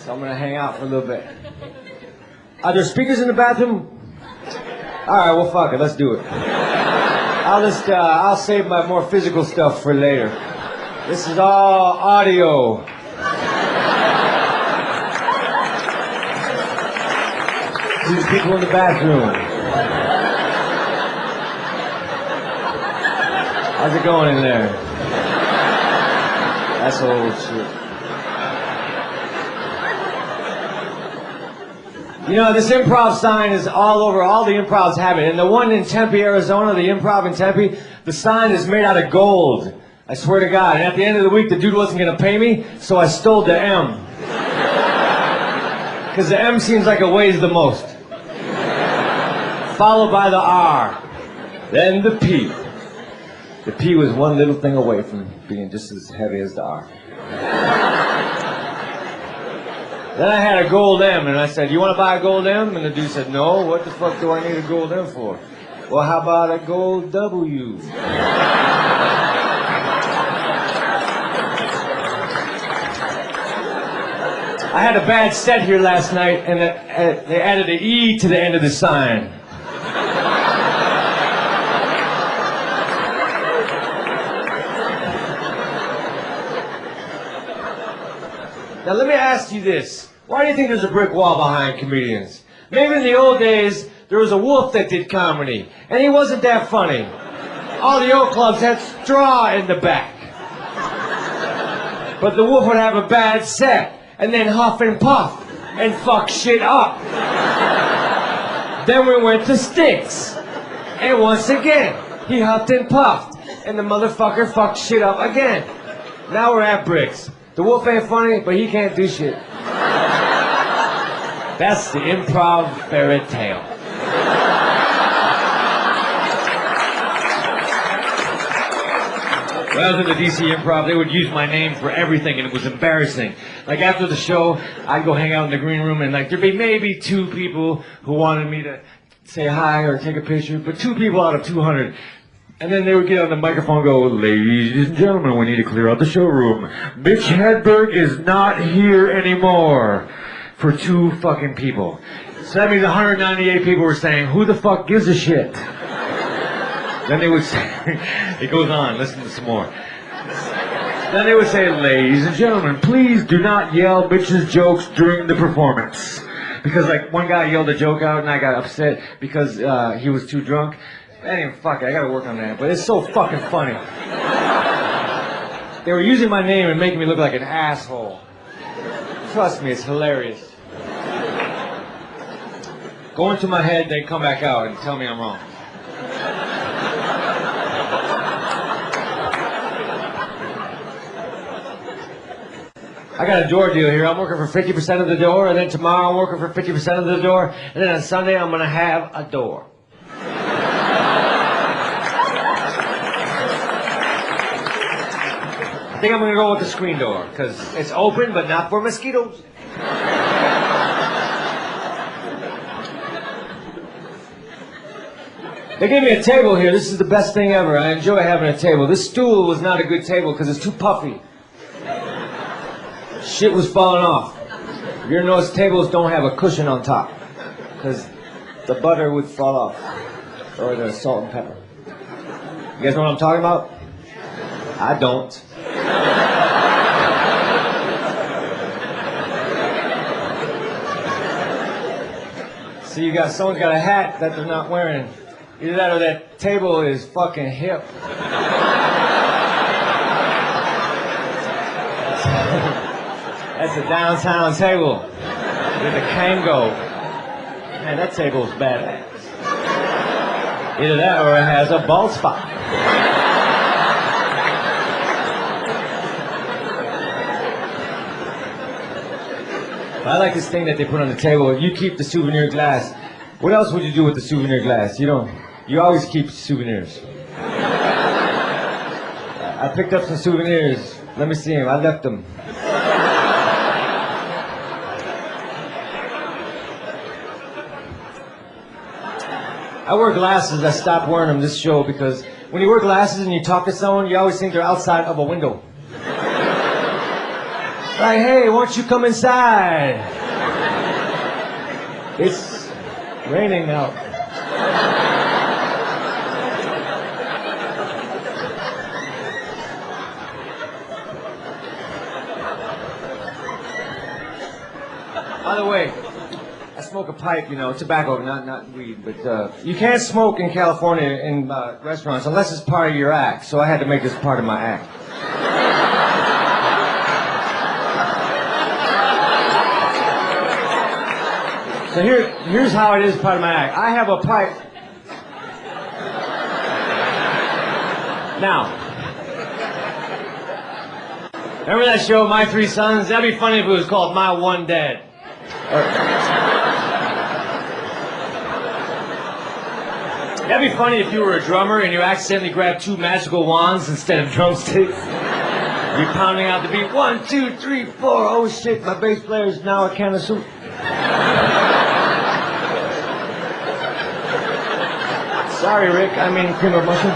So I'm gonna hang out for a little bit. Are there speakers in the bathroom? Alright, well fuck it, let's do it. I'll save my more physical stuff for later. This is all audio. These people in the bathroom. How's it going in there? That's old shit. You know, this improv sign is all over. All the improvs have it. And the one in Tempe, Arizona, the improv in Tempe, the sign is made out of gold. I swear to God. And at the end of the week, the dude wasn't going to pay me, so I stole the M. Because the M seems like it weighs the most. Followed by the R. Then the P. The P was one little thing away from being just as heavy as the R. Then I had a gold M, and I said, you want to buy a gold M? And the dude said, no, what the fuck do I need a gold M for? Well, how about a gold W? I had a bad set here last night, and they added an E to the end of the sign. Now let me ask you this. Why do you think there's a brick wall behind comedians? Maybe in the old days, there was a wolf that did comedy, and he wasn't that funny. All the old clubs had straw in the back. But the wolf would have a bad set, and then huff and puff, and fuck shit up. Then we went to Sticks, and once again, he huffed and puffed, and the motherfucker fucked shit up again. Now we're at Bricks. The wolf ain't funny, but he can't do shit. That's the improv fairy tale. When I was in the DC Improv, they would use my name for everything, and it was embarrassing. Like, after the show, I'd go hang out in the green room, and like there'd be maybe 2 people who wanted me to say hi or take a picture, but 2 people out of 200. And then they would get on the microphone and go, ladies and gentlemen, we need to clear out the showroom. Mitch Hedberg is not here anymore. For 2 fucking people. So that means 198 people were saying, who the fuck gives a shit? Then they would say, it goes on, listen to some more. Then they would say, ladies and gentlemen, please do not yell Mitch's jokes during the performance. Because like one guy yelled a joke out and I got upset because he was too drunk. Anyway, fuck it, I gotta work on that. But it's so fucking funny. They were using my name and making me look like an asshole. Trust me, it's hilarious. Go into my head, then come back out and tell me I'm wrong. I got a door deal here. I'm working for 50% of the door, and then tomorrow I'm working for 50% of the door, and then on Sunday I'm gonna have a door. I think I'm gonna go with the screen door, because it's open, but not for mosquitoes. They gave me a table here. This is the best thing ever. I enjoy having a table. This stool was not a good table because it's too puffy. Shit was falling off. You ever notice tables don't have a cushion on top? Because the butter would fall off. Or the salt and pepper. You guys know what I'm talking about? I don't. See, someone's got a hat that they're not wearing. Either that or that table is fucking hip. That's a downtown table with a Kango. Man, that table's badass. Either that or it has a bald spot. I like this thing that they put on the table. If you keep the souvenir glass, what else would you do with the souvenir glass? You always keep souvenirs. I picked up some souvenirs. Let me see them. I left them. I wear glasses. I stopped wearing them this show because when you wear glasses and you talk to someone, you always think they're outside of a window. Like, hey, why don't you come inside? It's raining out. By the way, I smoke a pipe, you know, tobacco, not weed, but you can't smoke in California in restaurants unless it's part of your act, so I had to make this part of my act. So here's how it is part of my act. I have a pipe. Now, remember that show, My Three Sons? That'd be funny if it was called My One Dad. That'd be funny if you were a drummer and you accidentally grabbed two magical wands instead of drumsticks. You're pounding out the beat. 1, 2, 3, 4. Oh shit, my bass player is now a can of soup. Sorry, Rick, I mean cream of mushroom.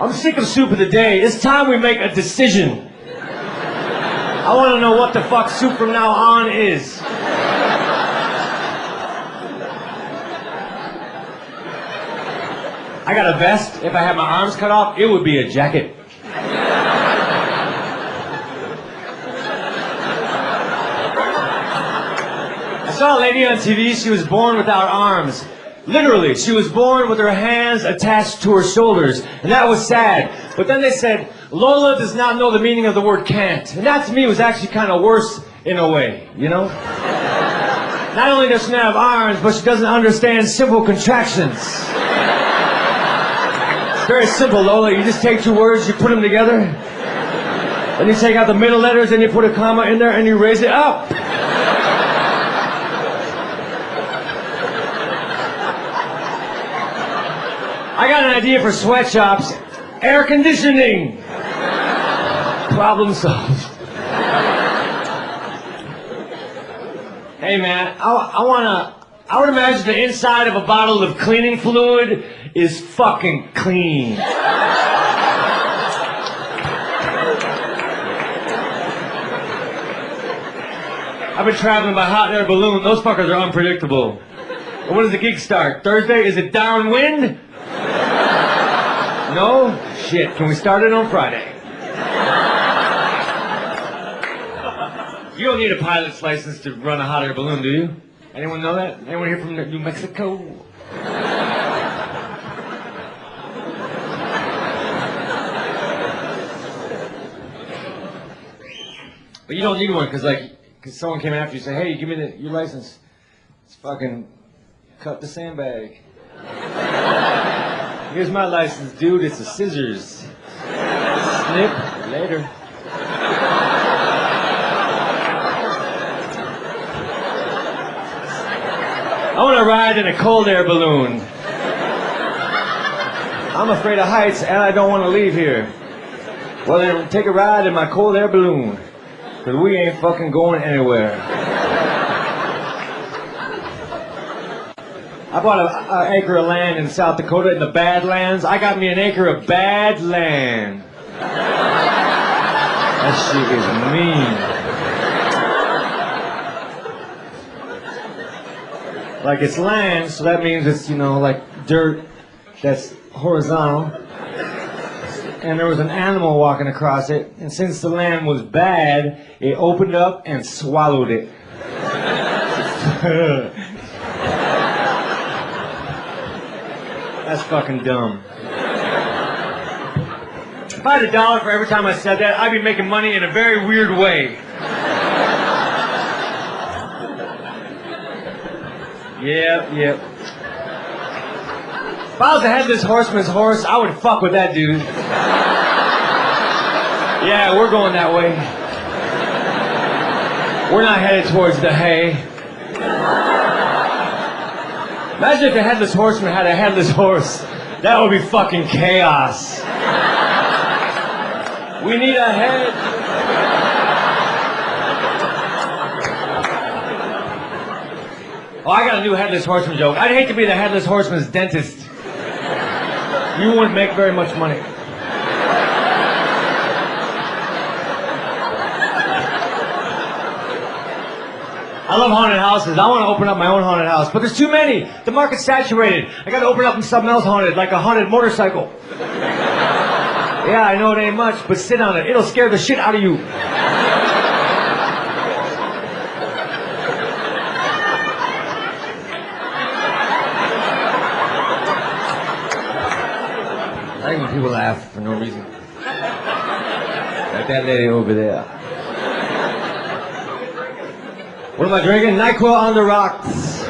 I'm sick of soup of the day. It's time we make a decision. I want to know what the fuck soup from now on is. I got a vest. If I had my arms cut off, it would be a jacket. I saw a lady on TV, she was born without arms. Literally, she was born with her hands attached to her shoulders, and that was sad. But then they said, Lola does not know the meaning of the word can't. And that to me was actually kind of worse in a way, you know? Not only does she not have arms, but she doesn't understand simple contractions. It's very simple, Lola. You just take two words, you put them together, then you take out the middle letters, and you put a comma in there, and you raise it up. I got an idea for sweatshops. Air conditioning. Problem solved. Hey man, I would imagine the inside of a bottle of cleaning fluid is fucking clean. I've been traveling by hot air balloon. Those fuckers are unpredictable. And when does the gig start? Thursday? Is it downwind? No? Shit, can we start it on Friday? You don't need a pilot's license to run a hot air balloon, do you? Anyone know that? Anyone here from New Mexico? But you don't need one, because someone came after you and said, hey, give me your license. It's fucking cut the sandbag. Here's my license, dude. It's a scissors. Snip. Later. I want to ride in a cold air balloon. I'm afraid of heights and I don't want to leave here. Well, then take a ride in my cold air balloon. Because we ain't fucking going anywhere. I bought an acre of land in South Dakota in the Badlands. I got me an acre of bad land. That shit is mean. Like it's land, so that means it's, like dirt that's horizontal. And there was an animal walking across it, and since the land was bad, it opened up and swallowed it. That's fucking dumb. If I had $1 for every time I said that, I'd be making money in a very weird way. Yep. If I was a headless horseman's horse, I would fuck with that dude. Yeah, we're going that way. We're not headed towards the hay. Imagine if the headless horseman had a headless horse. That would be fucking chaos. We need a head. Oh, I got a new headless horseman joke. I'd hate to be the headless horseman's dentist. You wouldn't make very much money. I love haunted houses. I want to open up my own haunted house, but there's too many. The market's saturated. I got to open up something else haunted, like a haunted motorcycle. Yeah, I know it ain't much, but sit on it. It'll scare the shit out of you. I like when people laugh for no reason. Like that lady over there. What am I drinking? NyQuil on the rocks.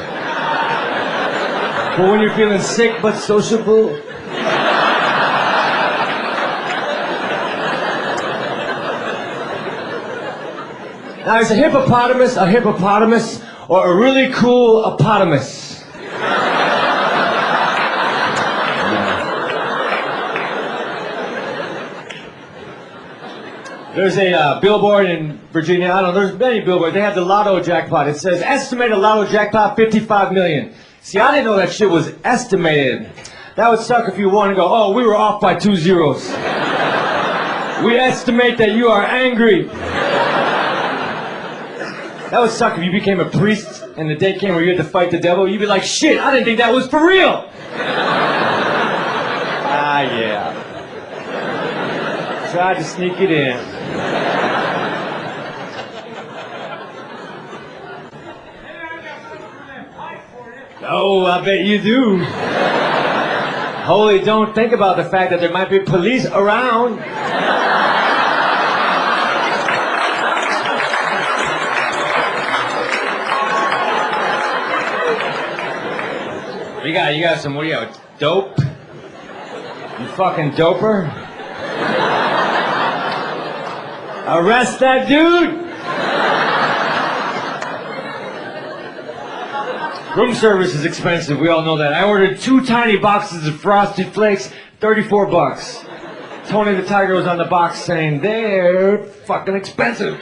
For when you're feeling sick but sociable. Now, is a hippopotamus, or a really cool opotamus? There's a billboard in Virginia. I don't know, there's many billboards. They have the lotto jackpot. It says, estimated lotto jackpot, 55 million. See, I didn't know that shit was estimated. That would suck if you won and go, oh, we were off by 2 zeros. We estimate that you are angry. That would suck if you became a priest and the day came where you had to fight the devil. You'd be like, shit, I didn't think that was for real. Ah, yeah. Tried to sneak it in. Oh, I bet you do. Holy, don't think about the fact that there might be police around. You got some, what do you have, dope? You fucking doper? Arrest that dude! Room service is expensive, we all know that. I ordered 2 tiny boxes of Frosted Flakes, $34. Tony the Tiger was on the box saying, they're fucking expensive.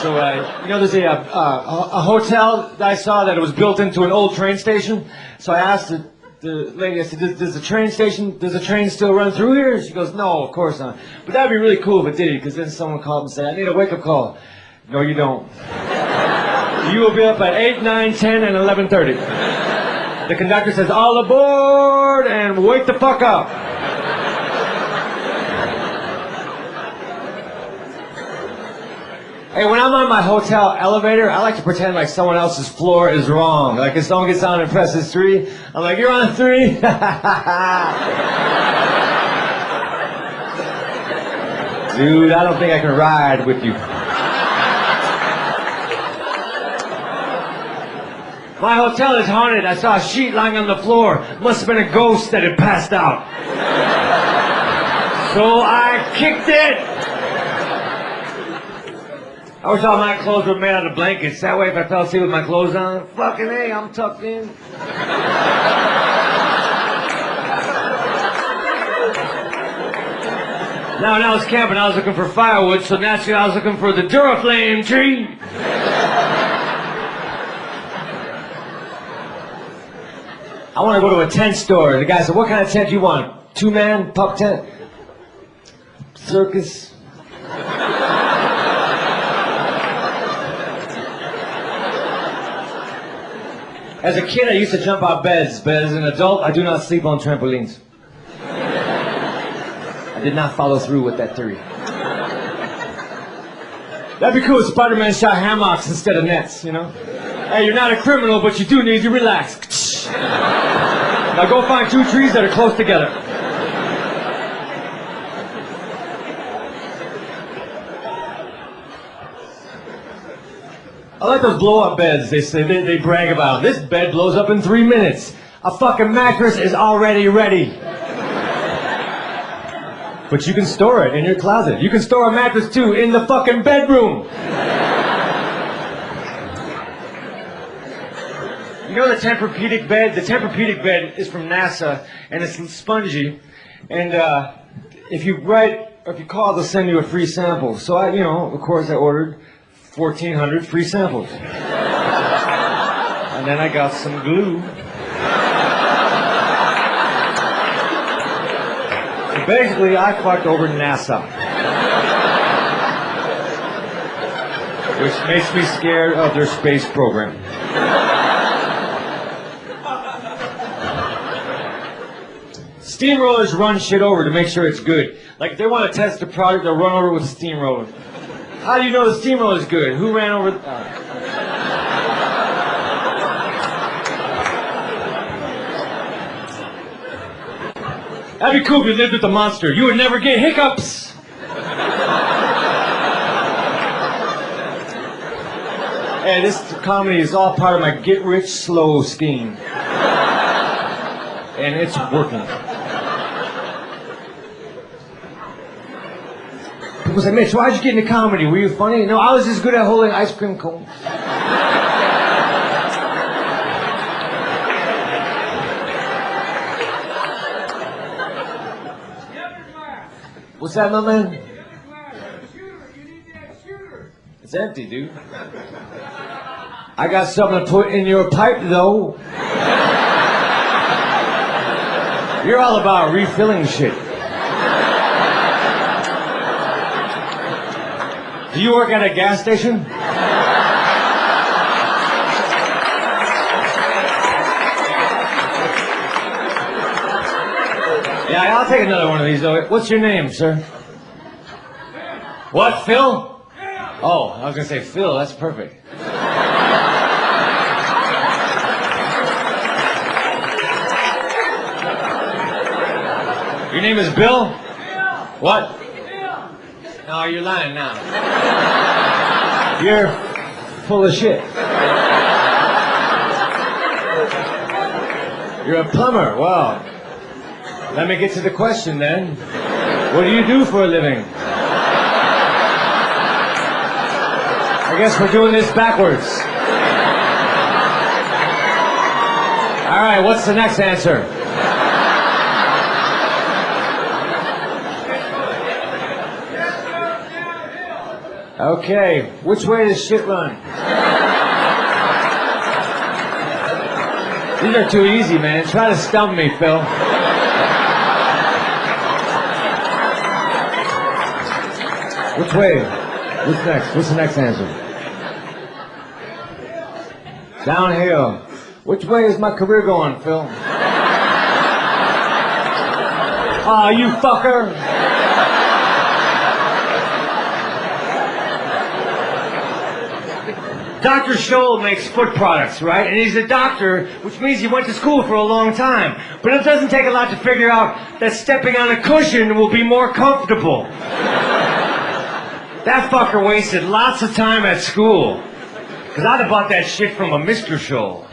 So, there's a hotel that I saw that it was built into an old train station. So I asked the lady, I said, does the train still run through here? She goes, no, of course not. But that'd be really cool if it did, because then someone called and said, I need a wake-up call. No, you don't. You will be up at 8, 9, 10, and 11:30. The conductor says, all aboard, and wake the fuck up. Hey, when I'm on my hotel elevator, I like to pretend like someone else's floor is wrong. Like if someone gets on and presses 3, I'm like, you're on 3? Dude, I don't think I can ride with you. My hotel is haunted. I saw a sheet lying on the floor. Must have been a ghost that had passed out. So I kicked it. I wish all my clothes were made out of blankets. That way if I fell asleep with my clothes on, fucking hey, I'm tucked in. Now, when I was camping, I was looking for firewood, so naturally I was looking for the Duraflame tree. I want to go to a tent store. The guy said, what kind of tent do you want? 2-man, pup tent? Circus? As a kid, I used to jump out beds, but as an adult, I do not sleep on trampolines. I did not follow through with that theory. That'd be cool if Spider-Man shot hammocks instead of nets, you know? Hey, you're not a criminal, but you do need to relax. Now go find 2 trees that are close together. I like those blow-up beds. They brag about. This bed blows up in 3 minutes. A fucking mattress is already ready. But you can store it in your closet. You can store a mattress too in the fucking bedroom. You know the Tempur-Pedic bed? The Tempur-Pedic bed is from NASA, and it's spongy. And if you call, they'll send you a free sample. So of course, I ordered 1,400 free samples. And then I got some glue. So basically, I fucked over NASA. Which makes me scared of their space program. Steamrollers run shit over to make sure it's good. Like, if they want to test the product, they'll run over with a steamroller. How do you know the steamroller is good? Who ran over... That'd be cool if you lived with the monster. You would never get hiccups. Hey, this comedy is all part of my get-rich-slow scheme. And it's working. People say, Mitch, why'd you get into comedy? Were you funny? No, I was just good at holding ice cream cones. What's that, my man? It's empty, dude. I got something to put in your pipe, though. You're all about refilling shit. Do you work at a gas station? Yeah, I'll take another one of these, though. What's your name, sir? What, Phil? Oh, I was going to say Phil. That's perfect. Your name is Bill? What? No, you're lying now. You're full of shit. You're a plumber. Wow. Let me get to the question then. What do you do for a living? I guess we're doing this backwards. All right, what's the next answer? Okay, which way does shit run? These are too easy, man. Try to stump me, Phil. Which way? What's next? What's the next answer? Downhill. Which way is my career going, Phil? Aw, you fucker! Dr. Scholl makes foot products, right? And he's a doctor, which means he went to school for a long time. But it doesn't take a lot to figure out that stepping on a cushion will be more comfortable. That fucker wasted lots of time at school. Because I'd have bought that shit from a Mr. Scholl.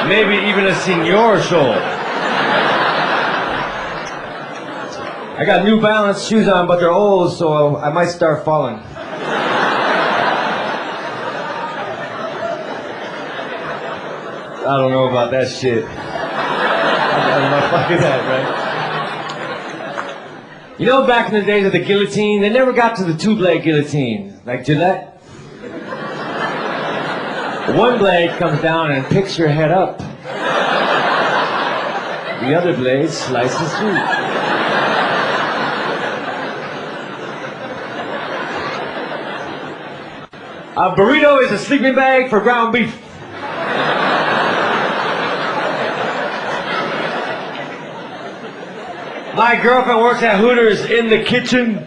Maybe even a Senor Scholl. I got New Balance shoes on, but they're old, so I might start falling. I don't know about that shit. I'm not fucking that, right? You know, back in the days of the guillotine, they never got to the two-blade guillotine, like Gillette. One blade comes down and picks your head up. The other blade slices through. A burrito is a sleeping bag for ground beef. My girlfriend works at Hooters in the kitchen.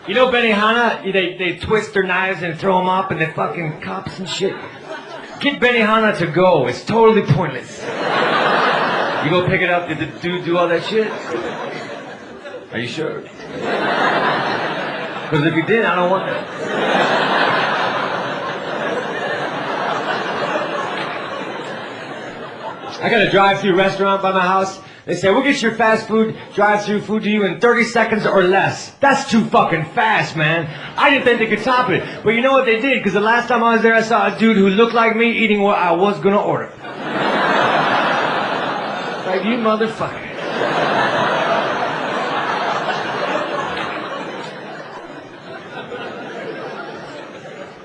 You know Benihana? They twist their knives and throw them up and they fucking cups and shit. Get Benihana to go. It's totally pointless. You go pick it up, did the dude do all that shit? Are you sure? Because if you did, I don't want it. I got a drive-through restaurant by my house. They say, we'll get your fast food, drive-through food to you in 30 seconds or less. That's too fucking fast, man. I didn't think they could top it. But you know what they did? Because the last time I was there, I saw a dude who looked like me eating what I was going to order. Like, you motherfucker.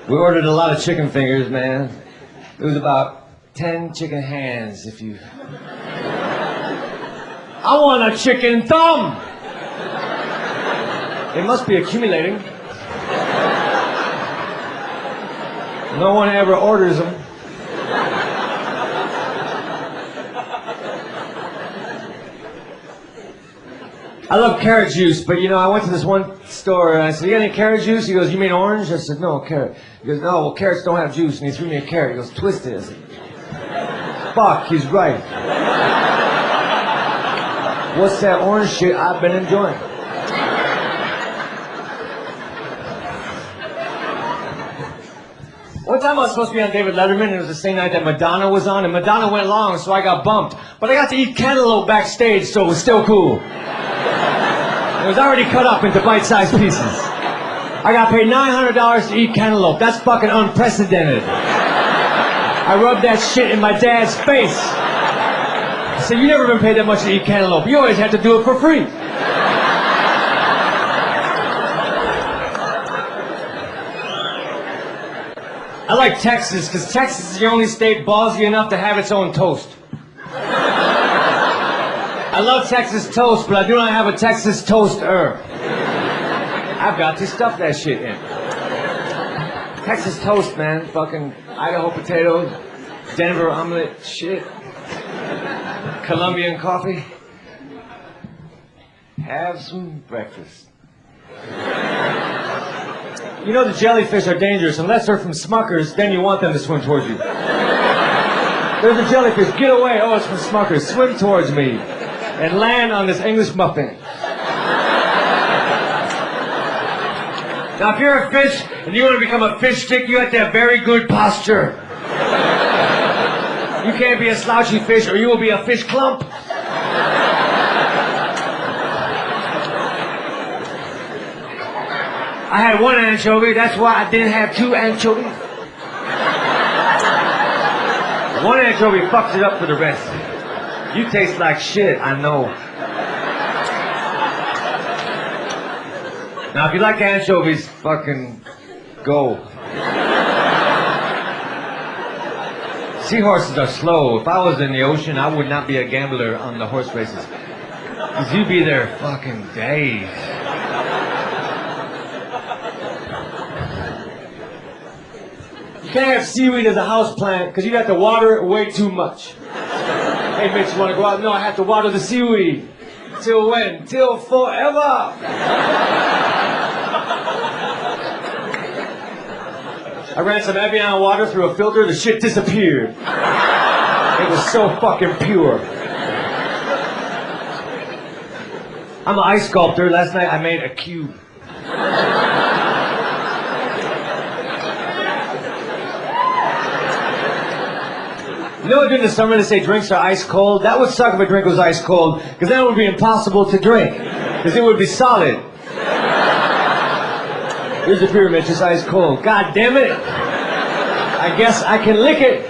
We ordered a lot of chicken fingers, man. It was about 10 chicken hands, if you... I want a chicken thumb! It must be accumulating. No one ever orders them. I love carrot juice, but you know, I went to this one store and I said, "You got any carrot juice?" He goes, "You mean orange?" I said, "No, carrot." He goes, "No, well, carrots don't have juice." And he threw me a carrot. He goes, "Twist it." I said, "Fuck, he's right. What's that orange shit I've been enjoying?" One time I was supposed to be on David Letterman, and it was the same night that Madonna was on, and Madonna went long, so I got bumped. But I got to eat cantaloupe backstage, so it was still cool. It was already cut up into bite-sized pieces. I got paid $900 to eat cantaloupe. That's fucking unprecedented. I rubbed that shit in my dad's face. I said, "You never been paid that much to eat cantaloupe. You always had to do it for free." I like Texas, because Texas is the only state ballsy enough to have its own toast. I love Texas toast, but I do not have a Texas toaster. I've got to stuff that shit in. Texas toast, man. Fucking Idaho potatoes, Denver omelet, shit. Colombian coffee. Have some breakfast. You know the jellyfish are dangerous. Unless they're from Smuckers, then you want them to swim towards you. There's a jellyfish. Get away. Oh, it's from Smuckers. Swim towards me. And land on this English muffin. Now, if you're a fish and you want to become a fish stick, you have to have very good posture. You can't be a slouchy fish or you will be a fish clump. I had one anchovy, that's why I didn't have two anchovies. One anchovy fucks it up for the rest. You taste like shit, I know. Now, if you like anchovies, fucking go. Seahorses are slow. If I was in the ocean, I would not be a gambler on the horse races. Because you'd be there fucking days. You can't have seaweed as a house plant because you'd have to water it way too much. Hey, Mitch, you want to go out? No, I have to water the seaweed. Till when? Till forever. I ran some Evian water through a filter, the shit disappeared. It was so fucking pure. I'm an ice sculptor. Last night I made a cube. You know, during the summer they say drinks are ice cold? That would suck if a drink was ice cold, because then it would be impossible to drink, because it would be solid. Here's a pyramid, just ice cold. God damn it! I guess I can lick it.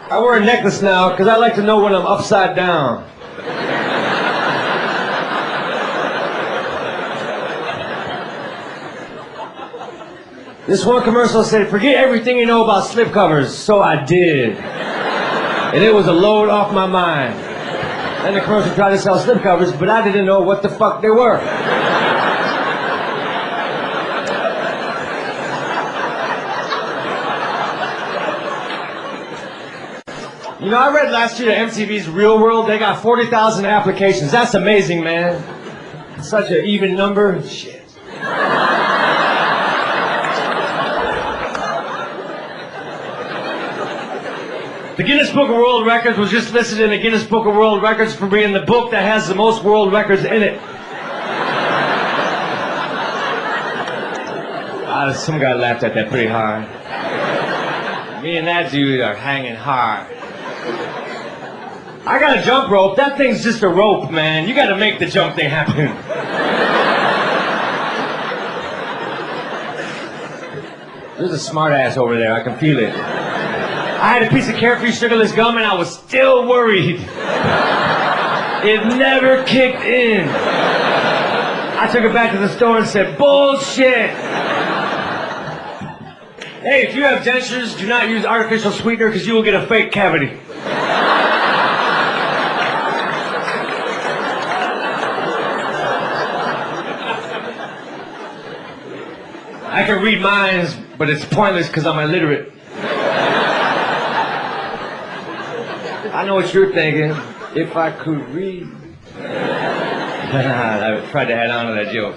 I wear a necklace now, because I like to know when I'm upside down. This one commercial said, "Forget everything you know about slipcovers." So I did. And it was a load off my mind. And the commercial tried to sell slipcovers, but I didn't know what the fuck they were. You know, I read last year that MTV's Real World, they got 40,000 applications. That's amazing, man. Such an even number. Shit. The Guinness Book of World Records was just listed in the Guinness Book of World Records for being the book that has the most world records in it. Some guy laughed at that pretty hard. Me and that dude are hanging hard. I got a jump rope. That thing's just a rope, man. You gotta make the jump thing happen. There's a smart ass over there. I can feel it. I had a piece of carefree sugarless gum and I was still worried. It never kicked in. I took it back to the store and said, bullshit. Hey, if you have dentures, do not use artificial sweetener because you will get a fake cavity. I can read minds, but it's pointless because I'm illiterate. I know what you're thinking. If I could read. I tried to add on to that joke.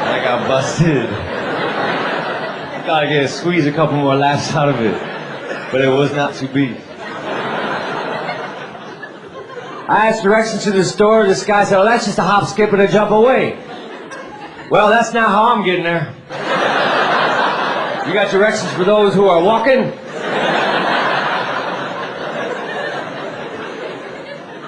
I got busted. Gotta squeeze a couple more laughs out of it. But it was not to be. I asked directions to the store. This guy said, oh, that's just a hop, skip, and a jump away. Well, that's not how I'm getting there. You got directions for those who are walking?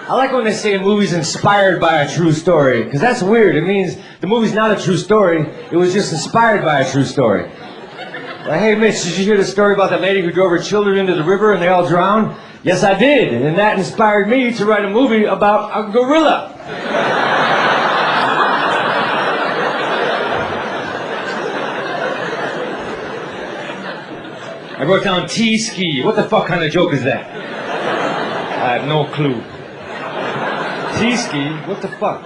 I like when they say a movie's inspired by a true story, because that's weird. It means the movie's not a true story. It was just inspired by a true story. Like, hey, Mitch, did you hear the story about that lady who drove her children into the river and they all drowned? Yes, I did. And that inspired me to write a movie about a gorilla. I wrote down T-ski. What the fuck kind of joke is that? I have no clue. T-ski? What the fuck?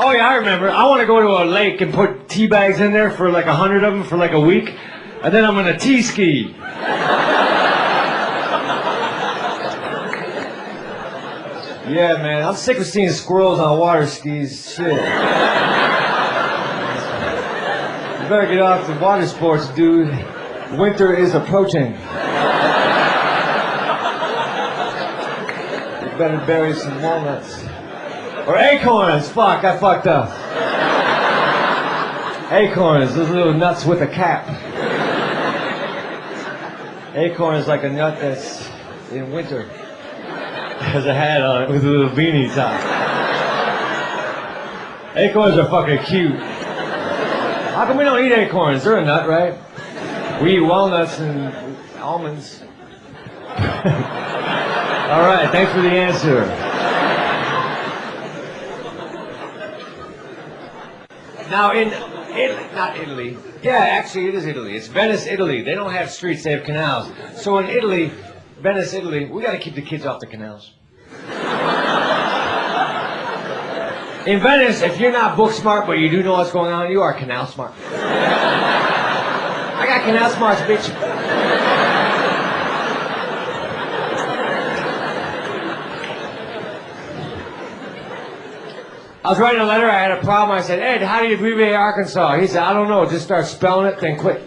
Oh yeah, I remember. I want to go to a lake and put tea bags in there for like 100 of them for like a week. And then I'm gonna T-ski. Yeah, man. I'm sick of seeing squirrels on water skis. Shit. You better get off the water sports, dude. Winter is approaching. You better bury some walnuts. Or acorns. Fuck, I fucked up. Acorns, those little nuts with a cap. Acorn is like a nut that's in winter. Has a hat on it with a little beanie top. Acorns are fucking cute. How come we don't eat acorns? They're a nut, right? We eat walnuts and almonds. All right, thanks for the answer. Now not Italy. Yeah, actually it is Italy. It's Venice, Italy. They don't have streets, they have canals. So in Italy, Venice, Italy, we gotta keep the kids off the canals. In Venice, if you're not book smart, but you do know what's going on, you are canal smart. I got canal smarts, bitch. I was writing a letter, I had a problem. I said, Ed, how do you abbreviate Arkansas? He said, I don't know, just start spelling it, then quit.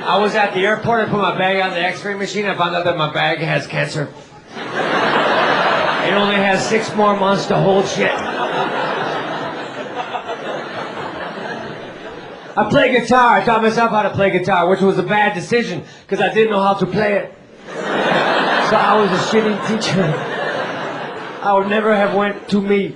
I was at the airport, I put my bag on the x-ray machine, I found out that my bag has cancer. It only has 6 more months to hold shit. I play guitar. I taught myself how to play guitar, which was a bad decision because I didn't know how to play it. So I was a shitty teacher. I would never have went to me.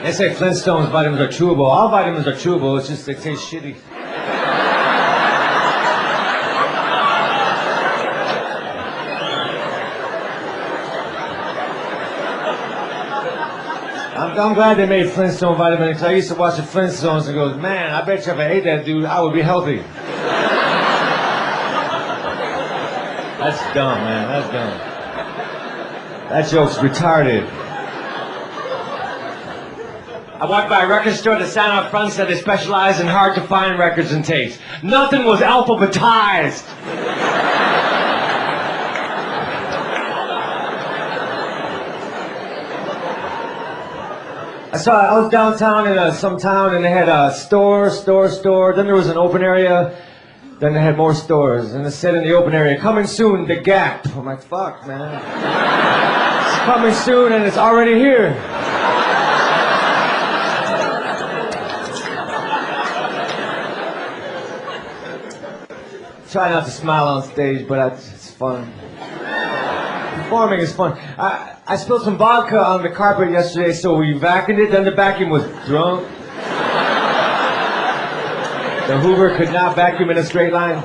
They say Flintstones vitamins are chewable. All vitamins are chewable. It's just they taste shitty. I'm glad they made Flintstone vitamins because I used to watch the Flintstones and go, man, I bet you if I ate that dude, I would be healthy. That's dumb, man. That's dumb. That joke's retarded. I walked by a record store. The sign up front said they specialize in hard-to-find records and tapes. Nothing was alphabetized. I was downtown in some town, and they had a store. Then there was an open area. Then they had more stores. And it said in the open area, coming soon, The Gap. I'm like, fuck, man. It's coming soon, and it's already here. Try not to smile on stage, but it's fun. Performing is fun. I spilled some vodka on the carpet yesterday, so we vacuumed it. Then the vacuum was drunk. The Hoover could not vacuum in a straight line.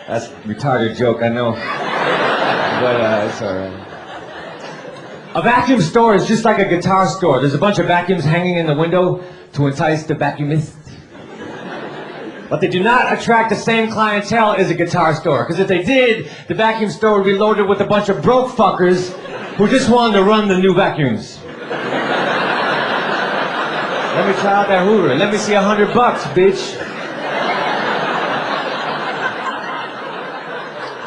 That's a retarded joke, I know. But it's alright. A vacuum store is just like a guitar store. There's a bunch of vacuums hanging in the window to entice the vacuumist. But they do not attract the same clientele as a guitar store. Because if they did, the vacuum store would be loaded with a bunch of broke fuckers who just wanted to run the new vacuums. Let me try out that Hoover. Let me see $100, bitch.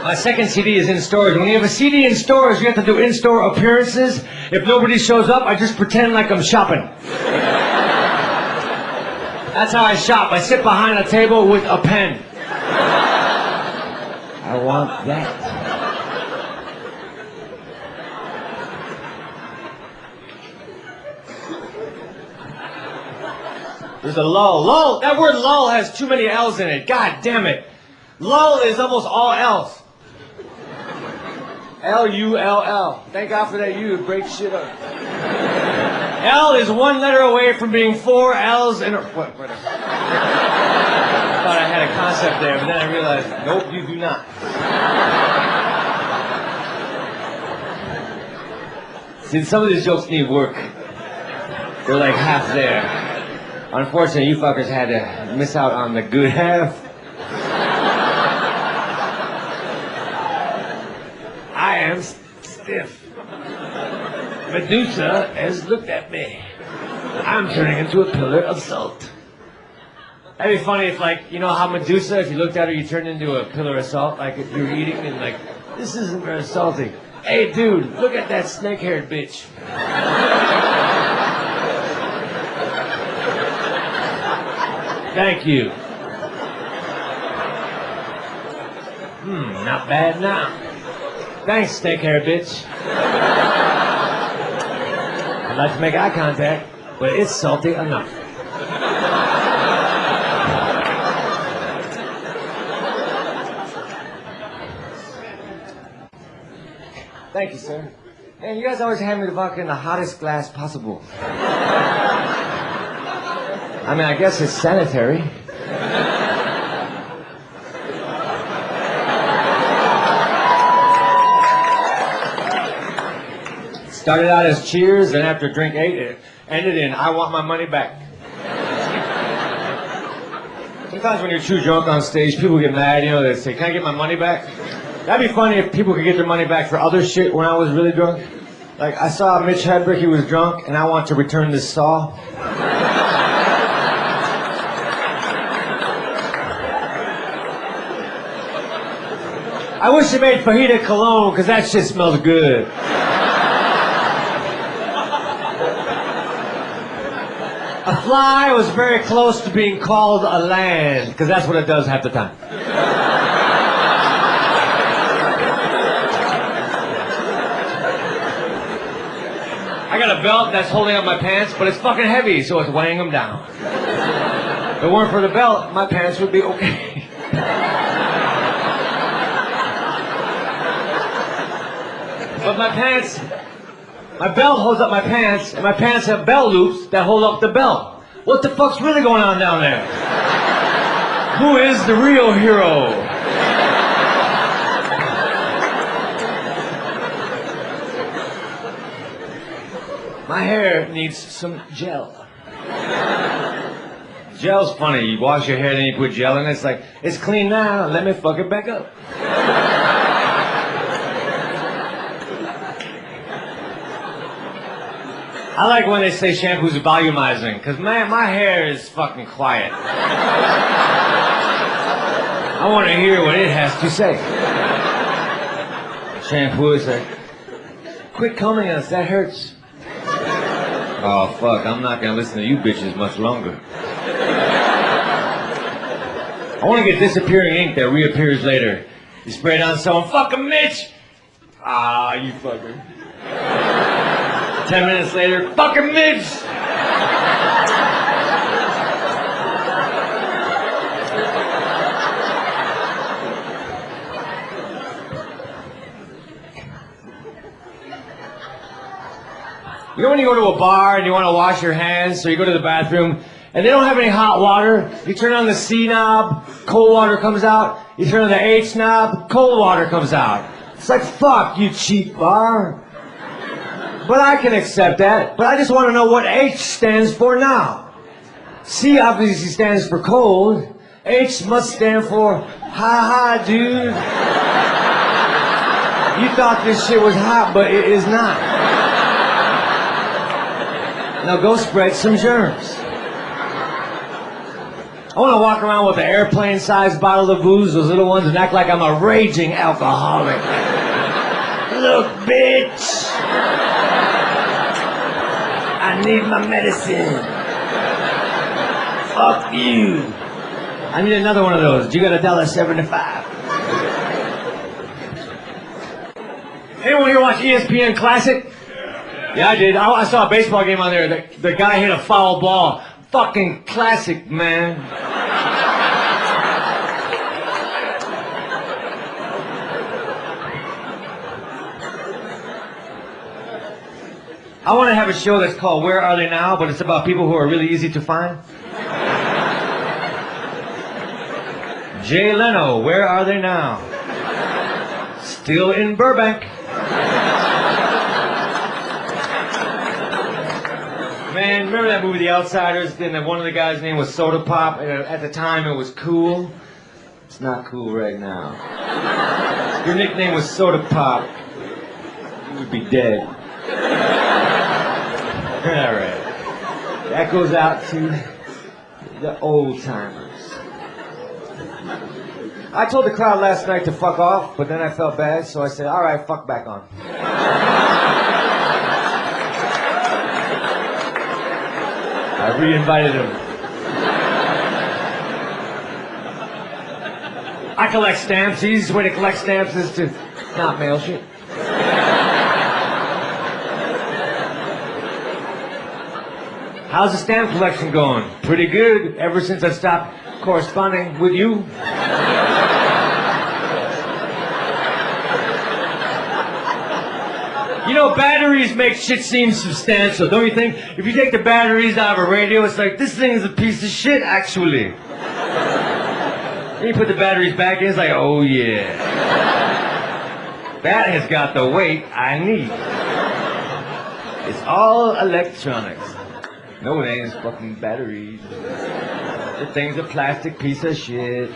My second CD is in stores. When you have a CD in stores, you have to do in-store appearances. If nobody shows up, I just pretend like I'm shopping. That's how I shop. I sit behind a table with a pen. I want that. There's a lull. Lull. That word lull has too many L's in it. God damn it. Lull is almost all L's. L-U-L-L. Thank God for that U. It breaks shit up. L is one letter away from being 4 L's in a... Whatever. I thought I had a concept there, but then I realized, nope, you do not. See, some of these jokes need work. They're like half there. Unfortunately, you fuckers had to miss out on the good half. I am stiff. Medusa has looked at me. I'm turning into a pillar of salt. That'd be funny if, like, you know how Medusa, if you looked at her, you turned into a pillar of salt? Like, if you're eating and, like, this isn't very salty. Hey, dude, look at that snake-haired bitch. Thank you. Not bad now. Thanks, snake-haired bitch. I'd like to make eye contact, but it's salty enough. Thank you, sir. Man, you guys always hand me the vodka in the hottest glass possible. I mean, I guess it's sanitary. Started out as cheers, and after drink 8, it ended in I want my money back. Sometimes when you're too drunk on stage, people get mad, you know, they say, can I get my money back? That'd be funny if people could get their money back for other shit when I was really drunk. Like, I saw Mitch Hedberg, he was drunk, and I want to return this saw. I wish they made fajita cologne, because that shit smells good. A fly was very close to being called a land, because that's what it does half the time. I got a belt that's holding up my pants, but it's fucking heavy, so it's weighing them down. If it weren't for the belt, my pants would be okay. But my belt holds up my pants, and my pants have belt loops that hold up the belt. What the fuck's really going on down there? Who is the real hero? My hair needs some gel. Gel's funny. You wash your hair, then you put gel in it. It's like, it's clean now, let me fuck it back up. I like when they say shampoo's volumizing, because man, my hair is fucking quiet. I want to hear what it has to say. Shampoo is like, quit combing us, that hurts. Oh fuck, I'm not gonna listen to you bitches much longer. I want to get disappearing ink that reappears later. You spray it on someone, fucking Mitch! Ah, you fucker. 10 minutes later, fucking Mitch! You know when you go to a bar and you want to wash your hands, so you go to the bathroom, and they don't have any hot water, you turn on the C knob, cold water comes out, you turn on the H knob, cold water comes out. It's like, fuck, you cheap bar. But I can accept that, but I just want to know what H stands for now. C obviously stands for cold, H must stand for, ha ha, dude. You thought this shit was hot, but it is not. Now go spread some germs. I want to walk around with an airplane-sized bottle of booze, those little ones, and act like I'm a raging alcoholic. Look, bitch. I need my medicine. Fuck you. I need another one of those. You got $1.75. Anyone here watch ESPN Classic? Yeah, I did. I saw a baseball game on there. The guy hit a foul ball. Fucking classic, man. I want to have a show that's called Where Are They Now? But it's about people who are really easy to find. Jay Leno, where are they now? Still in Burbank. Man, remember that movie, The Outsiders? Then one of the guys' name was Soda Pop. At the time, it was cool. It's not cool right now. If your nickname was Soda Pop, you would be dead. All right. That goes out to the old timers. I told the crowd last night to fuck off, but then I felt bad, so I said, all right, fuck back on. I re-invited him. I collect stamps. The easiest way to collect stamps is to not mail shit. How's the stamp collection going? Pretty good, ever since I stopped corresponding with you. You know, batteries make shit seem substantial, don't you think? If you take the batteries out of a radio, it's like, this thing is a piece of shit, actually. Then you put the batteries back in, it's like, oh yeah. That has got the weight I need. It's all electronics. No, it ain't. It's fucking batteries. The thing's a plastic piece of shit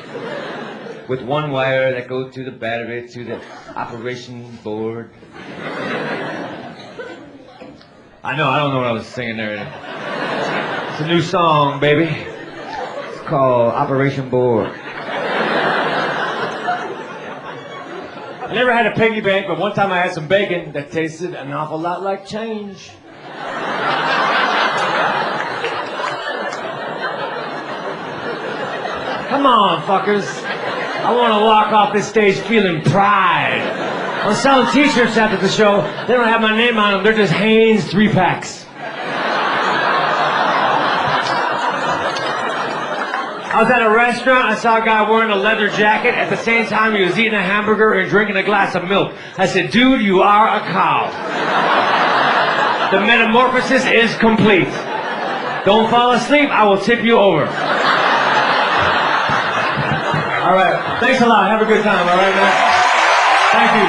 with one wire that goes to the battery to the operation board. I know, I don't know what I was singing there. It's a new song, baby. It's called Operation Board. I never had a piggy bank, but one time I had some bacon that tasted an awful lot like change. Come on, fuckers. I want to walk off this stage feeling pride. I'm selling t-shirts after the show. They don't have my name on them. They're just Hanes 3-packs. I was at a restaurant. I saw a guy wearing a leather jacket. At the same time, he was eating a hamburger and drinking a glass of milk. I said, dude, you are a cow. The metamorphosis is complete. Don't fall asleep. I will tip you over. All right. Thanks a lot. Have a good time. All right, man. Thank you.